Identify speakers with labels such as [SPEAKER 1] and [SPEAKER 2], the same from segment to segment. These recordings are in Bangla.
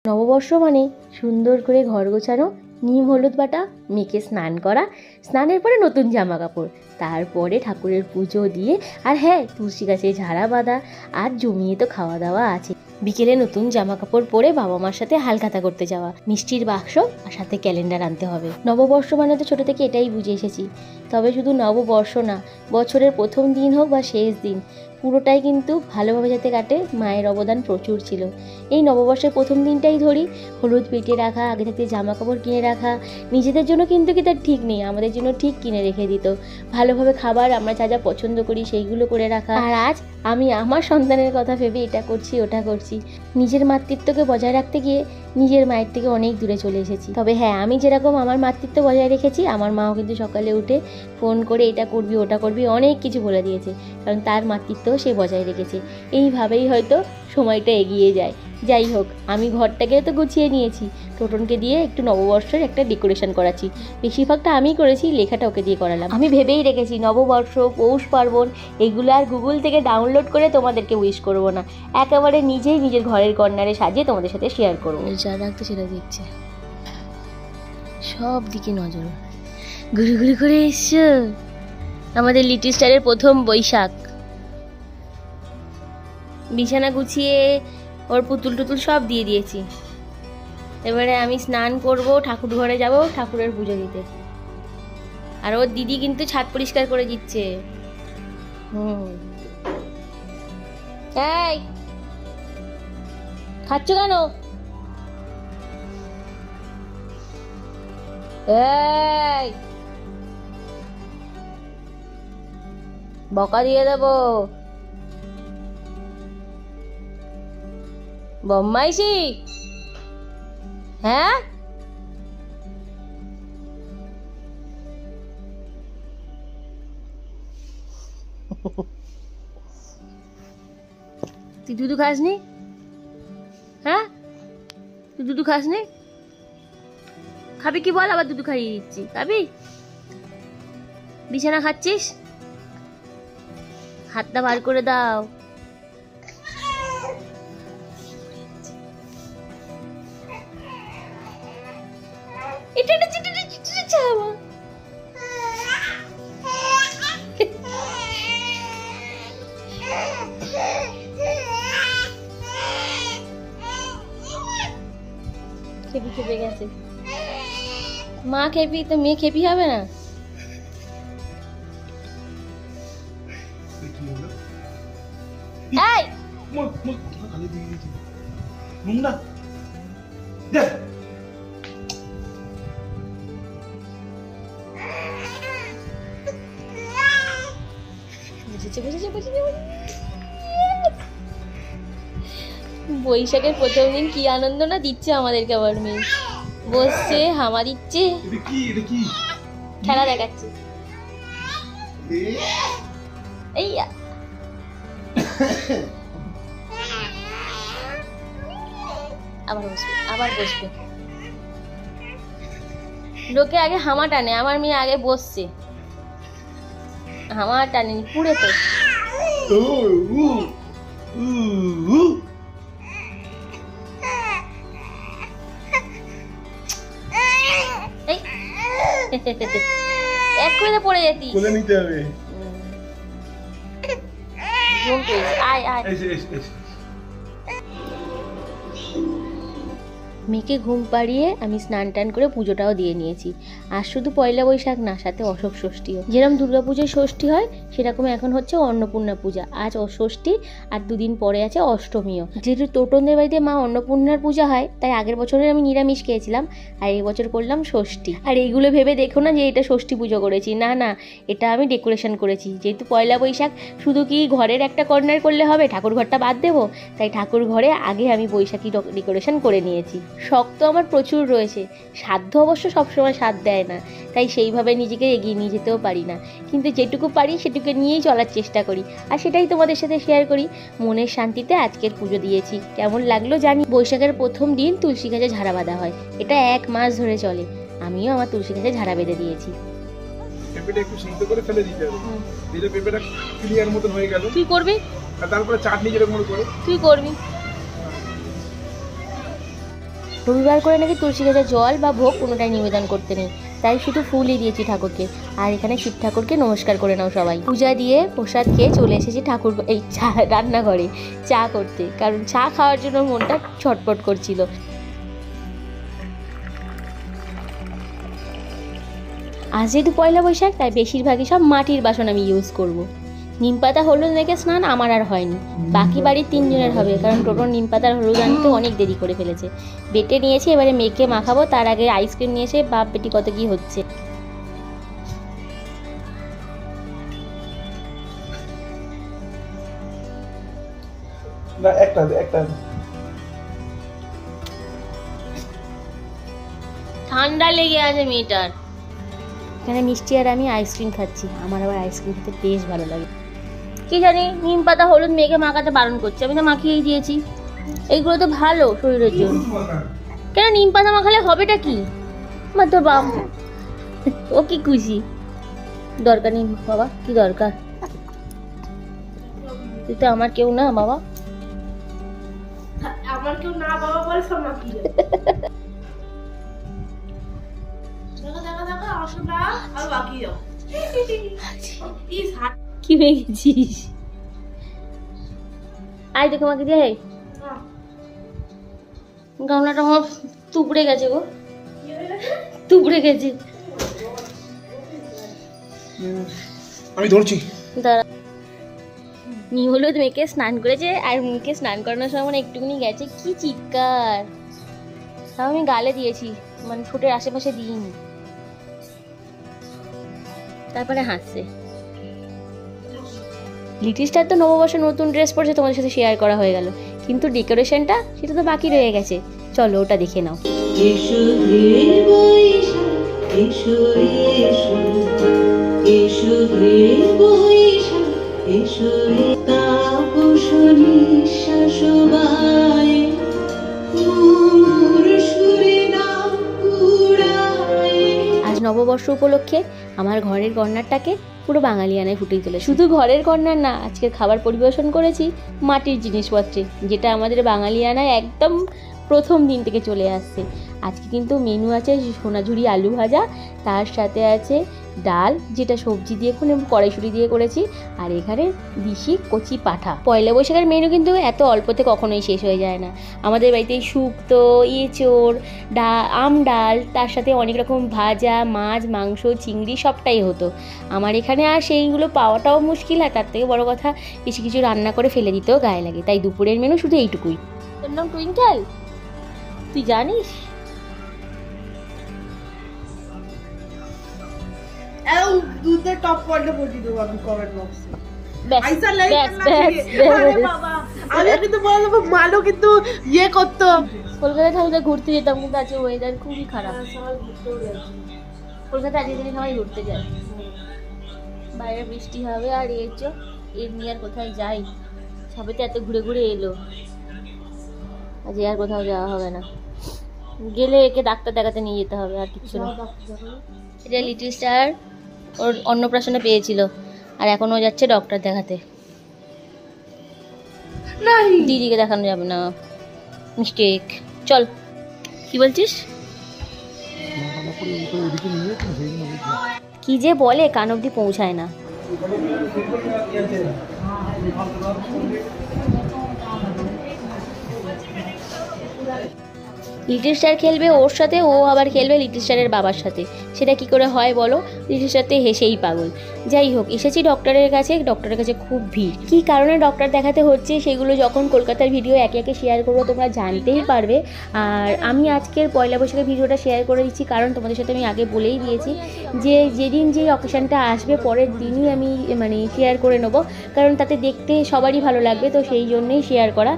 [SPEAKER 1] নববর্ষ মানে সুন্দর করে ঘর গোছানো, নিম হলুদ বাটা, মেয়েকে স্নান করা, স্নানের পরে নতুন জামা কাপড়, তারপরে ঠাকুরের পুজো দিয়ে, আর হ্যাঁ তুলসী গাছে ঝাড়া বাঁধা, আর জমিয়ে তো খাওয়া দাওয়া আছে। বিকেলে নতুন জামা কাপড় পরে বাবা মার সাথে হালখাতা করতে যাওয়া, মিষ্টির বাক্স আর সাথে ক্যালেন্ডার আনতে হবে। নববর্ষ মানে তো ছোটো থেকে এটাই বুঝে এসেছি। তবে শুধু নববর্ষ না, বছরের প্রথম দিন হোক বা শেষ দিন, পুরোটাই কিন্তু ভালোভাবে যাতে কাটে মায়ের অবদান প্রচুর ছিল। এই নববর্ষের প্রথম দিনটাই ধরি, হলুদ পেটে রাখা, আগে থেকে জামা কাপড় কিনে রাখা, নিজেদের জন্য কিন্তু কি তার ঠিক নেই, আমাদের জন্য ঠিক কিনে রেখে দিত। ভালোভাবে খাবার আমরা যা যা পছন্দ করি সেইগুলো করে রাখা। আর আজ আমি আমার সন্তানের কথা ভেবে এটা করছি ওটা করছি। নিজের মাতৃত্বকে বজায় রাখতে গিয়ে নিজের মায়ের থেকে অনেক দূরে চলে এসেছি। তবে হ্যাঁ, আমি যেরকম আমার মাতৃত্ব বজায় রেখেছি, আমার মাও কিন্তু সকালে উঠে ফোন করে এটা করবি ওটা করবি অনেক কিছু বলে দিয়েছে, কারণ তার মাতৃত্বও সে বজায় রেখেছে। এইভাবেই হয়তো সময়টা এগিয়ে যায়। যাই হোক, আমি ঘরটাকে তো গুছিয়ে নিয়েছি, টোটনকে দিয়ে একটু নববর্ষের একটা ডেকোরেশন করাচ্ছি। বেশিরভাগটা আমিই করেছি, লেখাটা ওকে দিয়ে করালাম। আমি ভেবেই রেখেছি নববর্ষ, পৌষ পার্বণ এগুলো আর গুগল থেকে ডাউনলোড করে তোমাদেরকে উইশ করবো না, একেবারে নিজেই নিজের ঘরের কর্নারে সাজিয়ে তোমাদের সাথে শেয়ার করবো। যা রাখতে সেটা দেখছে, সব দিকে নজর। ঘুরে ঘুরে করে এসছো আমাদের লিটল স্টারের প্রথম বৈশাখ। বিছানা গুছিয়ে ওর পুতুল টুতুল সব দিয়ে দিয়েছি। এবারে আমি স্নান করব, ঠাকুর ঘরে যাব ঠাকুরের পুজো দিতে। আর ওর দিদি কিন্তু ছাদ পরিষ্কার করে দিচ্ছে। এই খাচ্ছ কেন? এই বকা দিয়ে দেবো। বম্মাইশি, হ্যাঁ তুই দুধু খাসনি? হ্যাঁ তুই দুধু খাসনি? খাবি কি বল, আবার দুধু খাইয়ে দিচ্ছি। খাবি? বিছানা খাচ্ছিস? হাতটা বার করে দাও। এটা খেপি খেপে গেছে। মা খেপি তো মেয়ে খেপি হবে না? এই বৈশাখের প্রথম দিন কি আনন্দ না দিচ্ছে আমাদেরকে। আবার মেয়ে বসছে, হামা দিচ্ছে, খেলা দেখাচ্ছে। এই আবার বসবে, আবার বসবে। লোকে আগে হামা টানে, আমার মেয়ে আগে বসছে। হামা টানেনি, পুড়ে তো। এক করে পড়ে যেতি। কোলে নিতে হবে। আয় আয়। মেয়েকে ঘুম পাড়িয়ে আমি স্নান টান করে পুজোটাও দিয়ে নিয়েছি। আর শুধু পয়লা বৈশাখ না, সাথে অশোক ষষ্ঠীও। যেরকম দুর্গাপুজোয় ষষ্ঠী হয়, সেরকম এখন হচ্ছে অন্নপূর্ণা পূজা। আজ ষষ্ঠী, আর দুদিন পরে আছে অষ্টমীও। যেহেতু টোটনদের বাড়িতে মা অন্নপূর্ণার পূজা হয়, তাই আগের বছরে আমি নিরামিষ খেয়েছিলাম, আর এই বছর করলাম ষষ্ঠী। আর এইগুলো ভেবে দেখো না যে এটা ষষ্ঠী পুজো করেছি, না না, এটা আমি ডেকোরেশন করেছি। যেহেতু পয়লা বৈশাখ, শুধু কি ঘরের একটা কর্নার করলে হবে, ঠাকুর ঘরটা বাদ দেবো, তাই ঠাকুর ঘরে আগে আমি বৈশাখী ডেকোরেশন করে নিয়েছি। শখ তো আমার প্রচুর রয়েছে, সাধ্য অবশ্য সবসময় সাথ দেয় না, তাই সেইভাবে নিজেকে এগিয়ে নিয়ে যেতেও পারি না, কিন্তু যেটুকু পারি সেটুকু নিয়েই চলার চেষ্টা করি, আর সেটাই তোমাদের সাথে শেয়ার করি। মনের শান্তিতে আজকের পুজো দিয়েছি। কেমন লাগলো জানি। বৈশাখের প্রথম দিন তুলসী গাছে ঝাড়া বাঁধা হয়, এটা 1 মাস ধরে চলে। আমিও আমার তুলসী গাছে ঝাড়া বেঁধে দিয়েছি।
[SPEAKER 2] পেঁপেটা একটু সিদ্ধ করে ফেলে দিতে হবে, দিলে পেঁপেটা ক্লিয়ার মতন হয়ে গেল।
[SPEAKER 1] তুই করবি?
[SPEAKER 2] আর তারপরে চাটনি যেরকম করে
[SPEAKER 1] তুই করবি। রবিবার করে নাকি তুলসী গাছে জল বা ভোগ কোনোটাই নিবেদন করতে নেই, তাই শুধু ফুলই দিয়েছি ঠাকুরকে। আর এখানে শিব ঠাকুরকে নমস্কার করে নাও সবাই। পূজা দিয়ে প্রসাদ খেয়ে চলে এসেছি ঠাকুর এই রান্নাঘরে চা করতে, কারণ চা খাওয়ার জন্য মনটা ছটপট করছিল। আজ যেহেতু পয়লা বৈশাখ, তাই বেশিরভাগই সব মাটির বাসন আমি ইউজ করব। নিম পাতা হলুদ মেখে স্নান আমার আর হয়নি, বাকি বাড়ির 3 জনের হবে, কারণ টোটোর নিম পাতার হলুদ আনতে অনেক দেরি করে ফেলেছে। বেটে নিয়েছি, এবারে মেখে মাখাবো। তার আগে আইসক্রিম নিয়েছে, বাপ বেটি কত কি হচ্ছে।
[SPEAKER 2] না একটা
[SPEAKER 1] ঠান্ডা লেগে আছে মেয়েটার। এখানে মিষ্টি আর আমি আইসক্রিম খাচ্ছি। আমার আবার আইসক্রিম খেতে বেশ ভালো লাগে। কি জানি নিম পাতা হলুদ মেখে মাখাতে বারণ করছে, আমি তো মাখিয়েই দিয়েছি। এইগুলো তো ভালো শরীরের জন্য। কেন নিম পাতা মাখালে হবেটা কি? আমার তোর বাপ ও কি খুশি। দরকার নেই বাবা, কি দরকার? তুই তো আমার কেউ না বাবা।
[SPEAKER 3] আমার কেউ না বাবা বলে সব মাখিয়ে দেবে। দেখো আসো না আর বাকি যাও।
[SPEAKER 1] কি মেখেছিস? আয় দেখো মাকে দিয়ে। গামলাটা আমার তুবড়ে গেছে গো, তুবড়ে গেছে।
[SPEAKER 2] আমি ধরছি।
[SPEAKER 1] দাঁড়া, নিম হলুদ মেখে স্নান করেছে, আর মুখে স্নান করানোর সময় মানে একটুখানি গেছে, কি চিৎকার। তাও আমি গালে দিয়েছি, মানে ঠোঁটের আশেপাশে দিইনি। তারপরে হাসছে। লিটিল স্টার তো নববর্ষে নতুন ড্রেস পরেছে, তোমাদের সাথে শেয়ার করা হয়ে গেল, কিন্তু ডেকোরেশনটা সেটা তো বাকি রয়ে গেছে। চলো ওটা দেখে নাও। আজ নববর্ষ উপলক্ষে আমার ঘরের কর্নারটাকে পুরো বাঙালিয়ানায় ফুটিয়ে তোলে। শুধু ঘরের কর্নার না, আজকের খাবার পরিবেশন করেছি মাটির জিনিসপত্রে, যেটা আমাদের বাঙালিয়ানায় একদম প্রথম দিন থেকে চলে আসছে। আজকে কিন্তু মেনু আছে সোনাঝুরি আলু ভাজা, তার সাথে আছে ডাল, যেটা সবজি দিয়ে কড়াইশুঁটি দিয়ে করেছি, আর এখানে দিশি কচি পাঁঠা। পয়লা বৈশাখের মেনু কিন্তু এত অল্পতে কখনোই শেষ হয়ে যায় না। আমাদের বাড়িতে শুক্তো, এঁচোড়, আম ডাল, তার সাথে অনেক রকম ভাজা, মাছ, মাংস, চিংড়ি সবটাই হতো। আমার এখানে আর সেইগুলো পাওয়াটাও মুশকিল, আর তার থেকে বড় কথা বেশি কিছু রান্না করে ফেলে দিতেও গায়ে লাগে। তাই দুপুরের মেনু শুধু এইটুকুই। তোর নাম টুইঙ্কেল, তুই জানিস?
[SPEAKER 3] দুধের টপ পয়েন্টে পড়ি দেবো আমি কমেন্ট বক্সে। আমি কিন্তু বলবো মালো কিন্তু ইয়ে করতো।
[SPEAKER 1] কলকাতায় থাকলে ঘুরতে যেতাম, কিন্তু আজকে ওয়েদার খুবই খারাপ। কলকাতায় আজকে দিনে সবাই ঘুরতে যায়, বাইরে বৃষ্টি হবে। আর এর নিয়ে আর কোথায় যাই? সবে তো এত ঘুরে ঘুরে এলো, আজ আর কোথাও যাওয়া হবে না। গেলে একে ডাক্তার দেখাতে নিয়ে যেতে হবে, আর কিছু না। এটা লিটিল স্টার ওর অন্নপ্রাশনে পেয়েছিল, আর এখন ও যাচ্ছে ডক্টর দেখাতে। দিদিকে দেখানো যাবে না, মিস্টেক। চল, কি বলছিস? কি যে বলে, কান অব্দি পৌঁছায় না। লিটিল স্টার খেলবে ওর সাথে, ও আবার খেলবে লিটিল স্টারের বাবার সাথে। সেটা কি করে হয় বলো? লিটিল স্টার তো হেসেই পাগল। যাই হোক, এসেছি ডক্টরের কাছে খুব ভিড়। কি কারণে ডক্টর দেখাতে হচ্ছে সেগুলো যখন কলকাতার ভিডিও একে একে শেয়ার করবো তোমরা জানতেই পারবে। আর আমি আজকের পয়লা বৈশাখের ভিডিওটা শেয়ার করে দিচ্ছি, কারণ তোমাদের সাথে আমি আগে বলেই দিয়েছি যে যেদিন যে অকেশনটা আসবে পরের দিনই আমি শেয়ার করে নেবো, কারণ তাতে দেখতে সবারই ভালো লাগবে, তো সেই জন্যই শেয়ার করা।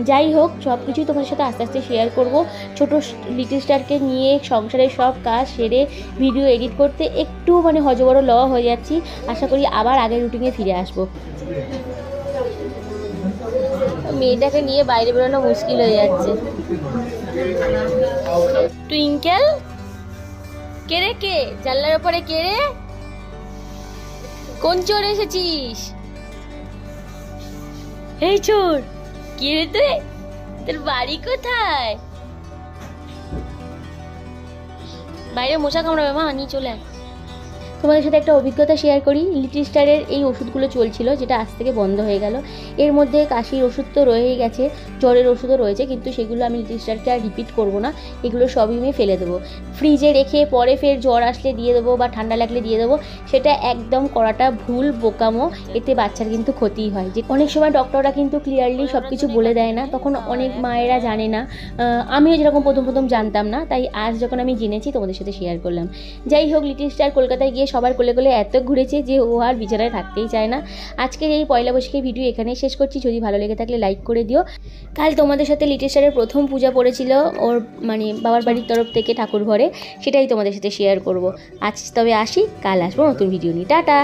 [SPEAKER 1] যাই হোক, সব কিছুই তোমাদের সাথে আস্তে আস্তে শেয়ার করবো। ছোট লিটিল স্টারকে নিয়ে সংসারের সব কাজ সেরে ভিডিও এডিট করতে একটু হজবড় হয়ে যাচ্ছি। আশা করি আবার আগের রুটিনে ফিরে আসবো। মেয়েটাকে নিয়ে বাইরে বেরোনো মুশকিল হয়ে যাচ্ছে। টুইঙ্কেল, কে রে? কে জানলার ওপরে? কে রে? কোন চোর এসেছিস? এই চোর, কে রে তুই? তোর বাড়ি কোথায়? বাইরে মশা কামড়াবে মা, নিয়ে চলে আয়। তোমাদের সাথে একটা অভিজ্ঞতা শেয়ার করি। লিটল স্টারের এই ওষুধগুলো চলছিল, যেটা আজ থেকে বন্ধ হয়ে গেল। এর মধ্যে কাশির ওষুধ তো রয়েই গেছে, জ্বরের ওষুধও রয়েছে, কিন্তু সেগুলো আমি লিটল স্টারকে আর রিপিট করবো না। এগুলো সবই আমি ফেলে দেবো, ফ্রিজে রেখে পরে ফের জ্বর আসলে দিয়ে দেবো বা ঠান্ডা লাগলে দিয়ে দেবো। সেটা একদম করাটা ভুল, বোকামো। এতে বাচ্চার কিন্তু ক্ষতিই হয়। যে অনেক সময় ডক্টররা কিন্তু ক্লিয়ারলি সব কিছু বলে দেয় না, তখন অনেক মায়েরা জানে না। আমিও যেরকম প্রথম জানতাম না, তাই আজ যখন আমি জেনেছি তোমাদের সাথে শেয়ার করলাম। যাই হোক, লিটল স্টার কলকাতায় গিয়ে সবার কোলে কোলে এত ঘুরেছে যে ও আর বিছানায় থাকতেই চায় না। আজকের এই পয়লা বৈশাখের ভিডিও এখানেই শেষ করছি। যদি ভালো লেগে থাকলে লাইক করে দিও। কাল তোমাদের সাথে লিটল স্টারের প্রথম পূজা পড়েছিল ওর মানে বাবার বাড়ির তরফ থেকে ঠাকুর ঘরে, সেটাই তোমাদের সাথে শেয়ার করব। আজ তবে আসি, কাল আসবো নতুন ভিডিও নিয়ে। টাটা।